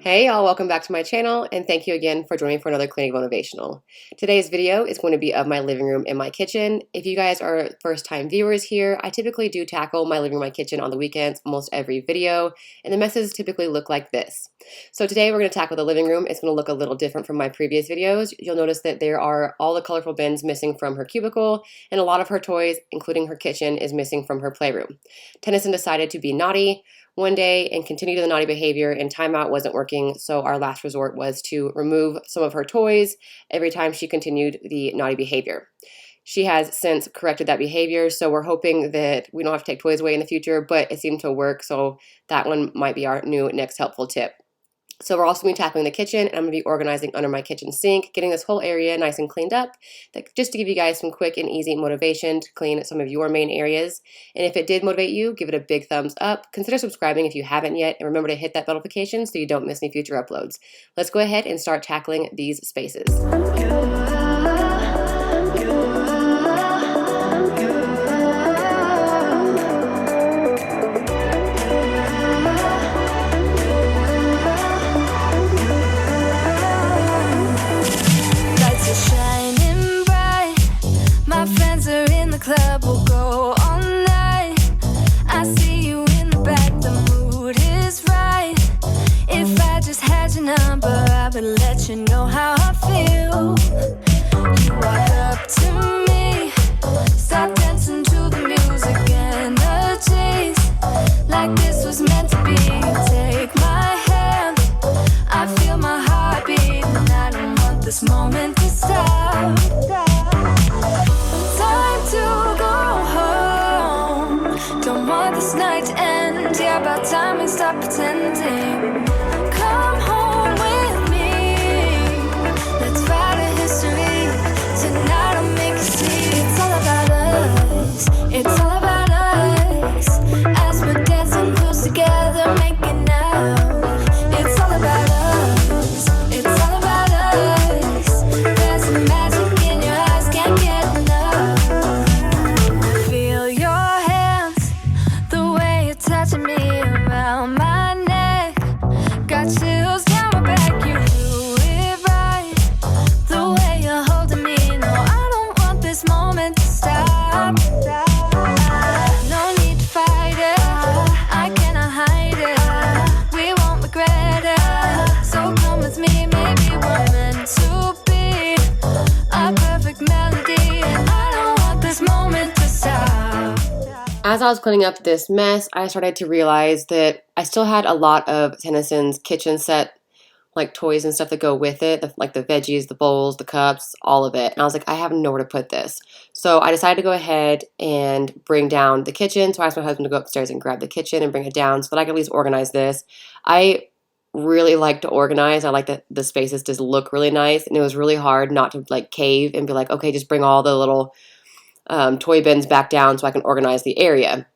Hey y'all, welcome back to my channel and thank you again for joining for another cleaning motivational. Today's video is going to be of my living room and my kitchen. If you guys are first time viewers here, I typically do tackle my living room and my kitchen on the weekends, almost every video, and the messes typically look like this. So today we're going to tackle the living room. It's going to look a little different from my previous videos. You'll notice that there are all the colorful bins missing from her cubicle and a lot of her toys, including her kitchen, is missing from her playroom. Tennyson decided to be naughty one day and continue the naughty behavior, and timeout wasn't working, so our last resort was to remove some of her toys every time she continued the naughty behavior. She has since corrected that behavior, so we're hoping that we don't have to take toys away in the future, but it seemed to work, so that one might be our new next helpful tip. So we're also going to be tackling the kitchen, and I'm going to be organizing under my kitchen sink, getting this whole area nice and cleaned up, just to give you guys some quick and easy motivation to clean some of your main areas. And if it did motivate you, give it a big thumbs up. Consider subscribing if you haven't yet, and remember to hit that notification so you don't miss any future uploads. Let's go ahead and start tackling these spaces. Club will go all night. I see you in the back, the mood is right. If I just had your number, I would let you know how I feel. You walk up to me, start dancing to the music, energies like this was meant to be. Take my hand, I feel my heart beat, and I don't want this moment to stop. To go home, don't want this night to end. Yeah, about time we stop pretending. Come home with me, let's write a history. Tonight I'll make you see it's all about us. It's all about us. As we're dancing close together, making out. It's all about us. It's all about us. There's a magic in your eyes, can't get enough. Touching me around my neck, got chills down my back. You do it right, the way you're holding me. No, I don't want this moment to stop. No need to fight it, I cannot hide it. We won't regret it, so come with me. Maybe we're meant to be a perfect melody, and I don't want this moment to stop. As I was cleaning up this mess, I started to realize that I still had a lot of Tennyson's kitchen set, like toys and stuff that go with it, like the veggies, the bowls, the cups, all of it. And I was like, I have nowhere to put this. So I decided to go ahead and bring down the kitchen. So I asked my husband to go upstairs and grab the kitchen and bring it down so that I could at least organize this. I really like to organize. I like that the spaces just look really nice. And it was really hard not to like cave and be like, okay, just bring all the little toy bins back down so I can organize the area.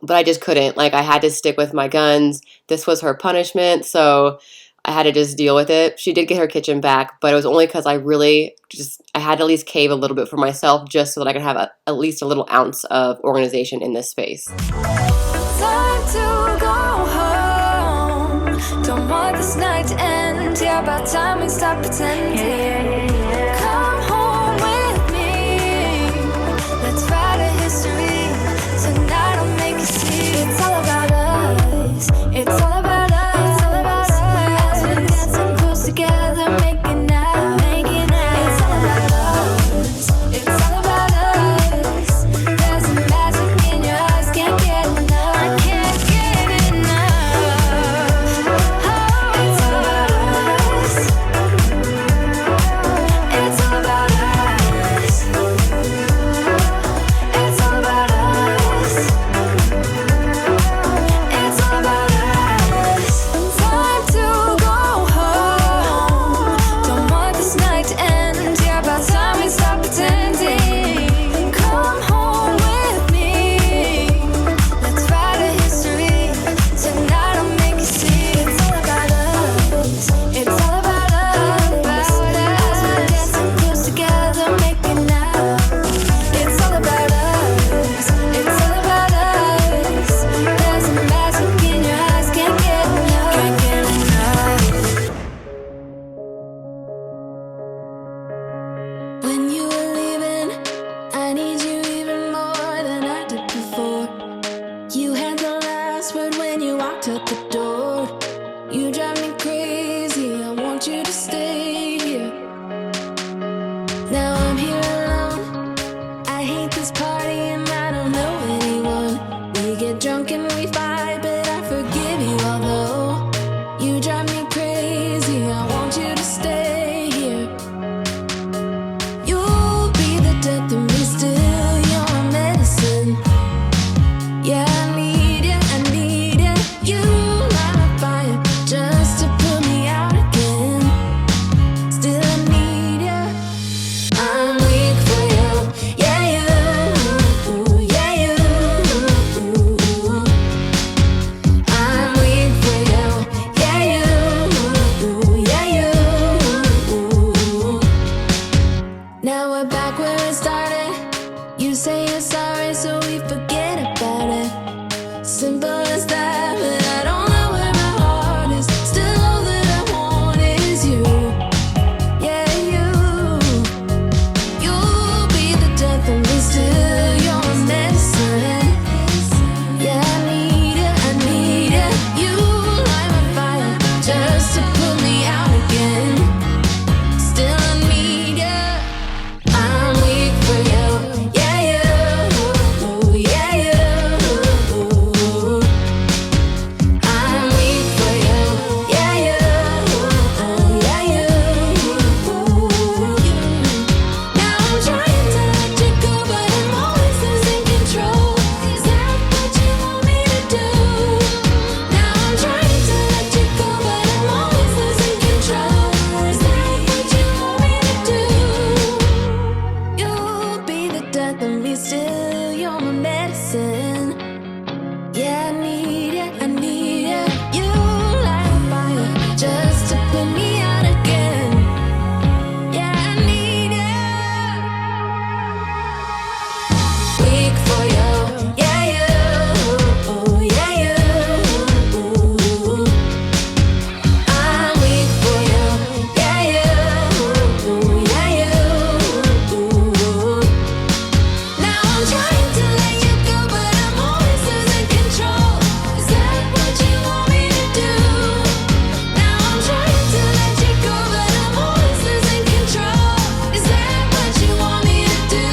But I just couldn't. Like, I had to stick with my guns. This was her punishment, so I had to just deal with it. She did get her kitchen back, but it was only because I had to at least cave a little bit for myself just so that I could have at least a little ounce of organization in this space. Time to go home. Don't want this night to end. Yeah, about time we stop pretending. Come home with me, let's write a history. Tonight I'll make you see it's all about us. It's all about us. It's all about us. As we're dancing close together, making out. It's all about us. It's all about us. There's a magic in your eyes, can't get enough. I can't get enough. Oh, it's all about us. locked at the door. You drive me crazy, I want you to stay here. Now I'm here alone, I hate this party and I don't know anyone. We get drunk and we fight, but I forgive you although you drive me crazy, I want you to stay here. You'll be the death of me still, you're my medicine. Yeah, I need you, I need you. You light my fire just to put me out again. Still I need you. I'm weak for you. Yeah, you. Yeah, you. I'm weak for you. Yeah, you. Yeah, you. Now we're back where it started. You say you're sorry, so we forget about it. Simple as that, but I don't know where my heart is. Still all that I want is you. Yeah, you. You'll be the death of me still. You're my medicine. Yeah, I need you, I need you. You light my fire just to put me out again. Still I need you. I'm weak for you. Yeah, you. Yeah, you. I'm weak for you. Yeah, you. Yeah, you. Now I'm trying to let you go, but I'm always losing control. Is that what you want me to do? Now I'm trying to let you go, but I'm always losing control. Is that what you want me to do? You'll be the death of me still, you're my medicine. Yeah, I need you, I need you. You light a fire just to put me out again. Yeah, I need you. Weak for you. Yeah, you. Yeah, you. I'm weak for you. Yeah, you. Yeah, you. Now I'm trying to let you go, but I'm always losing control. Is that what you want me to do? Now I'm trying to let you go, but I'm always losing control. Is that what you want me to do?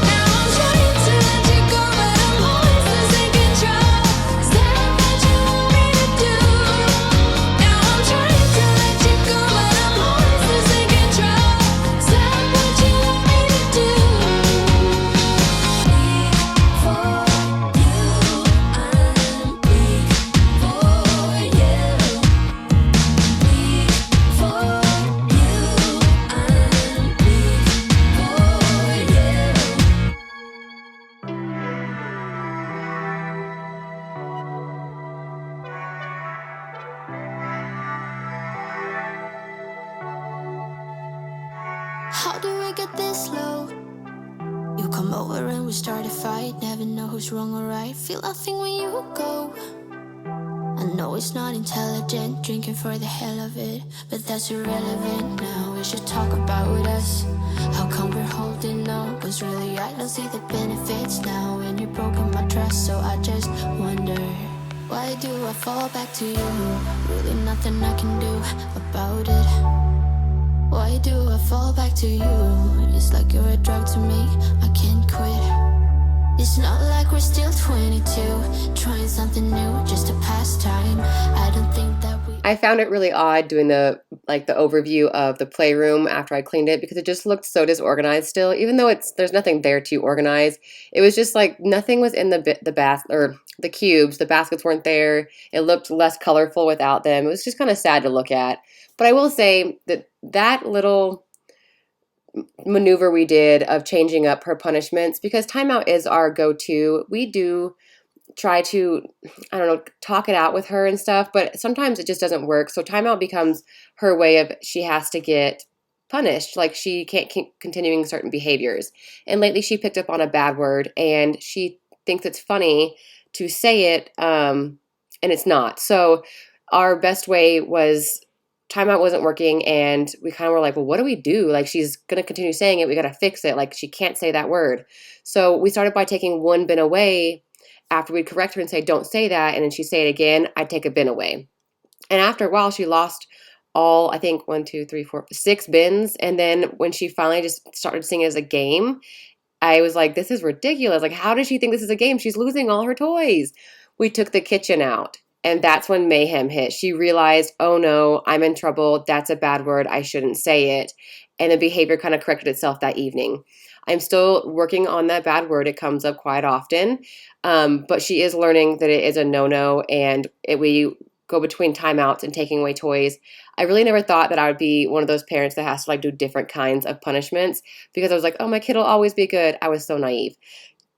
Now I'm trying to let you go, but I'm always losing control. Is that what you want me to do? Now I'm trying to let you go, but I'm always losing control. Is that what you want me to do? For you, I'm weak for you. Weak for you, I'm How do we get this low? You come over and we start a fight. Never know who's wrong or right. Feel nothing when you go. I know it's not intelligent, drinking for the hell of it, but that's irrelevant now. We should talk about us. How come we're holding on? 'Cause really I don't see the benefits now. And you've broken my trust, so I just wonder, why do I fall back to you? Really nothing I can do about it. Why do I fall back to you? It's like you're a drug to me, I can't quit. It's not like we're still 22, trying something new, just a pastime. I don't think that we... I found it really odd doing the overview of the playroom after I cleaned it because it just looked so disorganized still, even though there's nothing there to organize. It was just like nothing was in the bath or the cubes. The baskets weren't there. It looked less colorful without them. It was just kind of sad to look at. But I will say that little maneuver we did of changing up her punishments, because timeout is our go-to. We do try to, I don't know, talk it out with her and stuff, but sometimes it just doesn't work. So timeout becomes her way of, she has to get punished. Like she can't keep continuing certain behaviors. And lately she picked up on a bad word and she thinks it's funny to say it, and it's not. So our best way was, timeout wasn't working, and we kind of were like, well, what do we do? Like, she's going to continue saying it. We got to fix it. Like, she can't say that word. So we started by taking one bin away After we'd correct her and say, don't say that, and then she'd say it again, I'd take a bin away. And after a while, she lost all, I think, 1, 2, 3, 4, 6 bins. And then when she finally just started seeing it as a game, I was like, this is ridiculous. Like, how does she think this is a game? She's losing all her toys. We took the kitchen out. And that's when mayhem hit. She realized, oh no, I'm in trouble. That's a bad word. I shouldn't say it. And the behavior kind of corrected itself that evening. I'm still working on that bad word. It comes up quite often. But she is learning that it is a no-no, and we go between timeouts and taking away toys. I really never thought that I would be one of those parents that has to like do different kinds of punishments, because I was like, oh, my kid will always be good. I was so naive.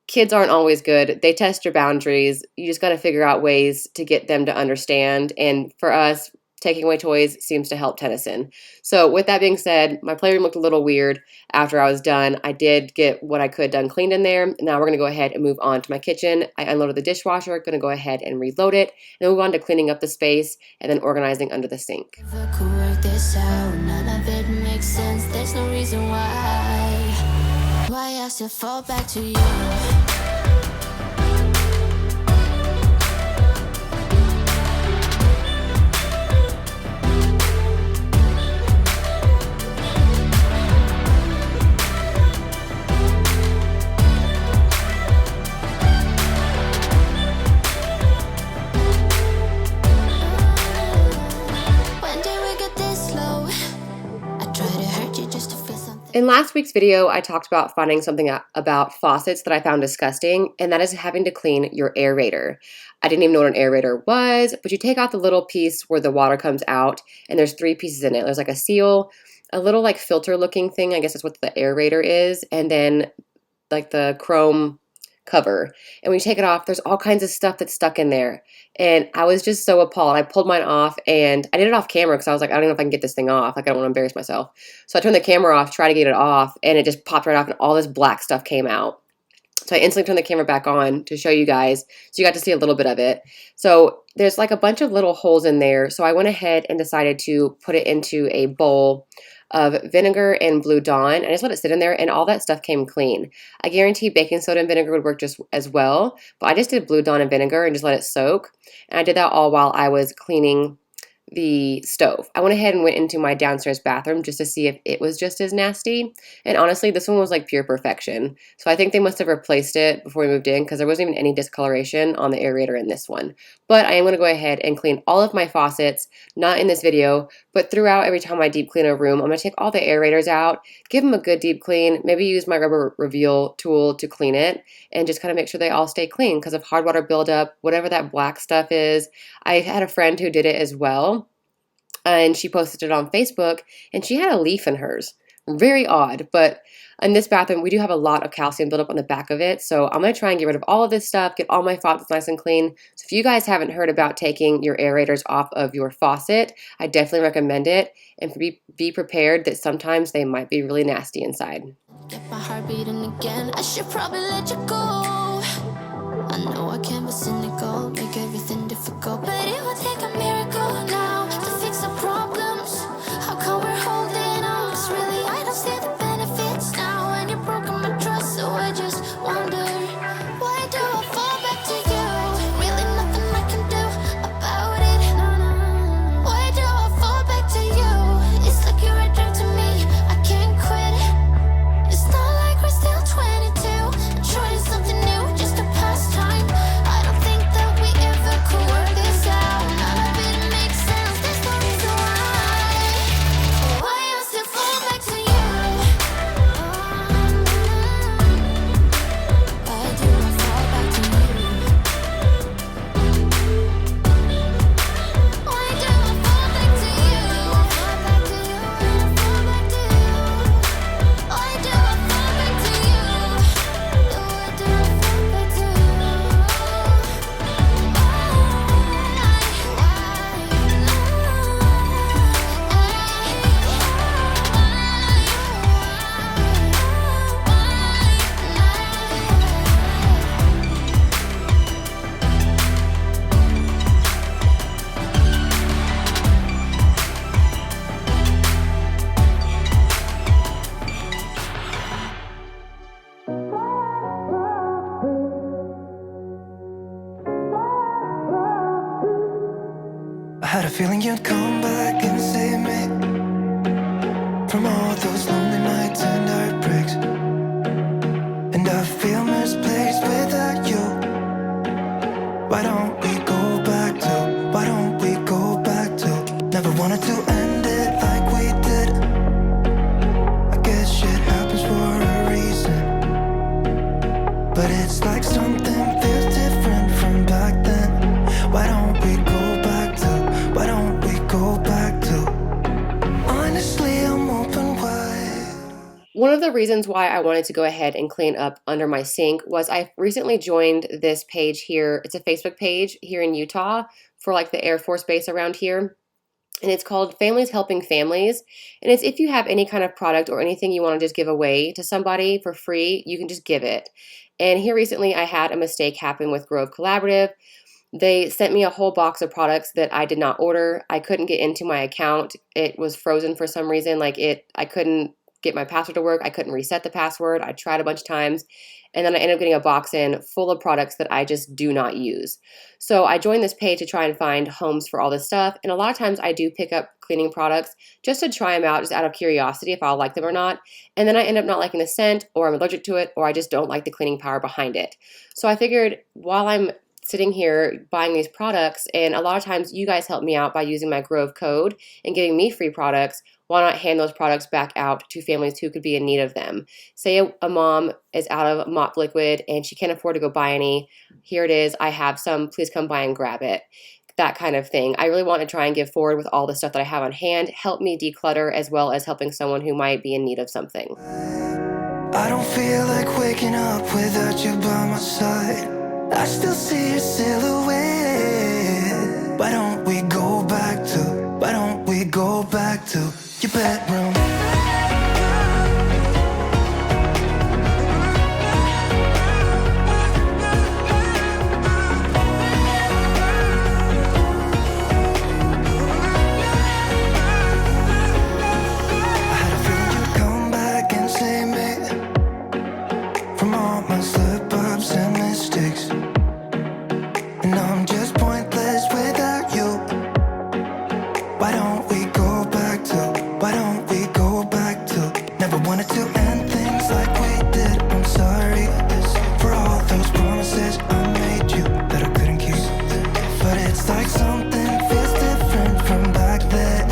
Kids aren't always good. They test your boundaries. You just got to figure out ways to get them to understand. And for us, taking away toys seems to help Tennyson. So with that being said, my playroom looked a little weird after I was done. I did get what I could done cleaned in there. Now we're going to go ahead and move on to my kitchen. I unloaded the dishwasher, going to go ahead and reload it, and then move on to cleaning up the space and then organizing under the sink. If I could work this out, none of it makes sense. There's no reason why I still fall back to you. In last week's video, I talked about finding something about faucets that I found disgusting, and that is having to clean your aerator. I didn't even know what an aerator was, but you take out the little piece where the water comes out, and there's 3 pieces in it. There's like a seal, a little like filter looking thing, I guess that's what the aerator is, and then like the chrome cover. And when you take it off, there's all kinds of stuff that's stuck in there. And I was just so appalled. I pulled mine off, and I did it off camera because I was like, I don't know if I can get this thing off. Like, I don't want to embarrass myself. So I turned the camera off, tried to get it off, and it just popped right off, and all this black stuff came out. So I instantly turned the camera back on to show you guys. So you got to see a little bit of it. So there's like a bunch of little holes in there. So I went ahead and decided to put it into a bowl of vinegar and Blue Dawn. I just let it sit in there, and all that stuff came clean. I guarantee baking soda and vinegar would work just as well, but I just did Blue Dawn and vinegar and just let it soak. And I did that all while I was cleaning the stove. I went ahead and went into my downstairs bathroom just to see if it was just as nasty. And honestly, this one was like pure perfection. So I think they must have replaced it before we moved in, because there wasn't even any discoloration on the aerator in this one. But I am going to go ahead and clean all of my faucets, not in this video, but throughout. Every time I deep clean a room, I'm going to take all the aerators out, give them a good deep clean, maybe use my rubber reveal tool to clean it, and just kind of make sure they all stay clean because of hard water buildup, whatever that black stuff is. I had a friend who did it as well, and she posted it on Facebook, and she had a leaf in hers. Very odd, but in this bathroom, we do have a lot of calcium buildup on the back of it, so I'm going to try and get rid of all of this stuff, get all my faucets nice and clean. So if you guys haven't heard about taking your aerators off of your faucet, I definitely recommend it, and be prepared that sometimes they might be really nasty inside. Get my heart beating again. I should probably let you go. I know I can be cynical, make everything difficult, but it will take a miracle now to fix the problems. How come we're holding on? 'Cause really I don't see the benefits now, and you're broken my trust, so I just wonder, why do I fall back to you? Really nothing I can do about it. Why do I fall back to you? It's like you're a drug to me, I can't quit. It's not like we're still 22 and trying something new just to pass time. I don't think that we ever could work this out. None of it makes sense. a feeling you'd come back and save me from all those lonely nights and heartbreaks. And I feel misplaced without you. Why don't we go back to, why don't we go back to? Never wanted to end it like we did. I guess shit happens for a reason, but it's like something feels different from back then. Why don't we go back to, why don't we go back to? Honestly, I'm open wide. One of the reasons why I wanted to go ahead and clean up under my sink was I recently joined this page here. It's a Facebook page here in Utah for like the Air Force Base around here. And it's called Families Helping Families. And it's if you have any kind of product or anything you want to just give away to somebody for free, you can just give it. And here recently I had a mistake happen with Grove Collaborative. They sent me a whole box of products that I did not order. I couldn't get into my account. It was frozen for some reason. I couldn't get my password to work. I couldn't reset the password. I tried a bunch of times. And then I ended up getting a box in full of products that I just do not use. So I joined this page to try and find homes for all this stuff. And a lot of times I do pick up cleaning products just to try them out, just out of curiosity if I'll like them or not. And then I end up not liking the scent, or I'm allergic to it, or I just don't like the cleaning power behind it. So I figured while I'm sitting here buying these products, and a lot of times you guys help me out by using my Grove code and giving me free products, why not hand those products back out to families who could be in need of them? Say a mom is out of mop liquid and she can't afford to go buy any. Here it is. I have some. Please come by and grab it. That kind of thing. I really want to try and give forward with all the stuff that I have on hand, help me declutter as well as helping someone who might be in need of something. I don't feel like waking up without you by my side. I still see your silhouette. Why don't we go back to, why don't we go back to your bedroom? I had a feeling you'd come back and save me from all my slip-ups and mistakes. And I'm just pointless without you. Why don't we go back to, why don't we go back to? Never wanted to end things like we did. I'm sorry for all those promises I made you that I couldn't keep. But it's like something feels different from back then.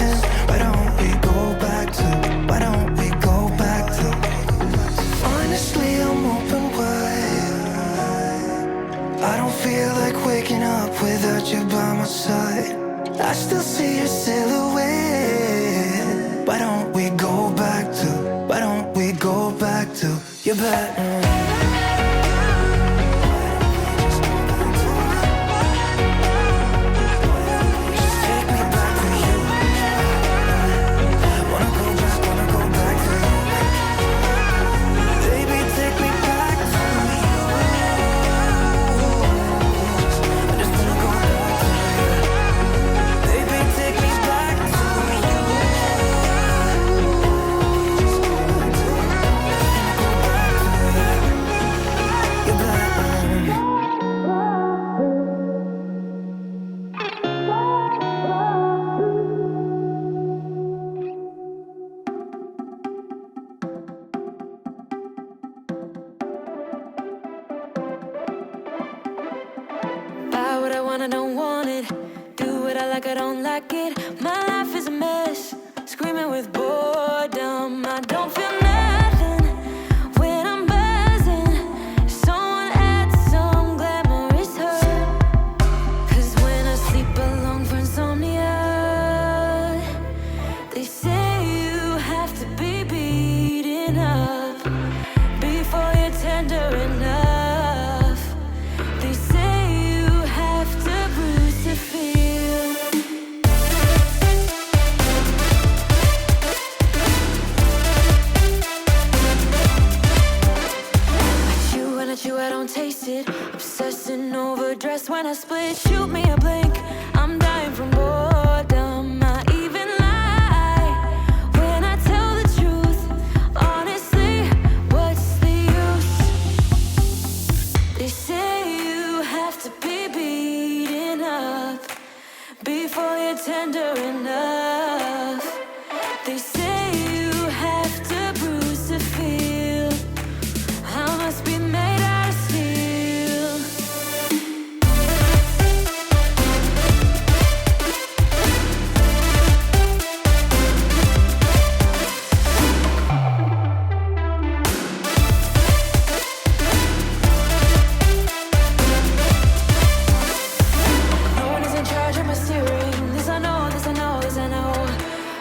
Why don't we go back to, why don't we go back to? Honestly, I'm open wide. I don't feel like waking up without you by my side. I still see your silhouette. Why don't we go back to, why don't we go back to your bedroom? Just take me back to you. Wanna go back to you. Baby, take me back to you. I just wanna go back to you. Baby, take me back to you. Your bedroom. Buy what I want, I don't want it. Do what I like, I don't like it. My life is a mess, screaming with boredom. I don't feel nothing when I'm buzzing. Someone adds some glamorous hurt. 'Cause when I sleep, I long for insomnia. They say you have to be beaten up before you're tender enough. They say you have to bruise to feel. I chew, I don't taste it. Obsessing over dress when I split. Shoot me a blink, I'm dying from boredom. I even lie when I tell the truth. Honestly, what's the use? They say you have to be beaten up before you're tender enough. They say you have to bruise to feel. I must be made out of steel. No one is in charge of my steering. This I know, this I know, this I know.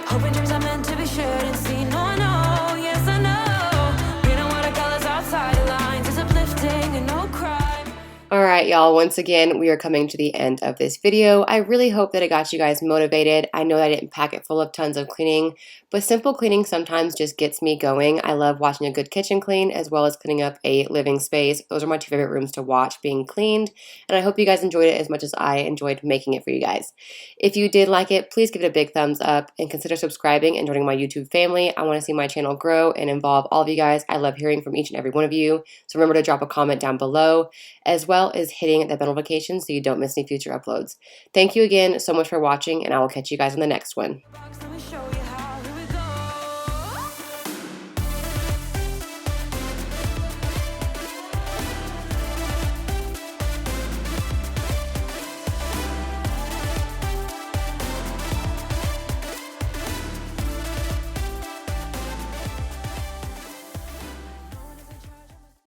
Hoping dreams are meant to be shared and seen. No, I know, yes I know. Reading watercolors outside the lines is uplifting and no crime. Alright, y'all, once again, we are coming to the end of this video. I really hope that it got you guys motivated. I know that I didn't pack it full of tons of cleaning, but simple cleaning sometimes just gets me going. I love watching a good kitchen clean as well as cleaning up a living space. Those are my two favorite rooms to watch being cleaned, and I hope you guys enjoyed it as much as I enjoyed making it for you guys. If you did like it, please give it a big thumbs up and consider subscribing and joining my YouTube family. I want to see my channel grow and involve all of you guys. I love hearing from each and every one of you, so remember to drop a comment down below, as well as hitting the bell notification so you don't miss any future uploads. Thank you again so much for watching, and I will catch you guys on the next one. Let me show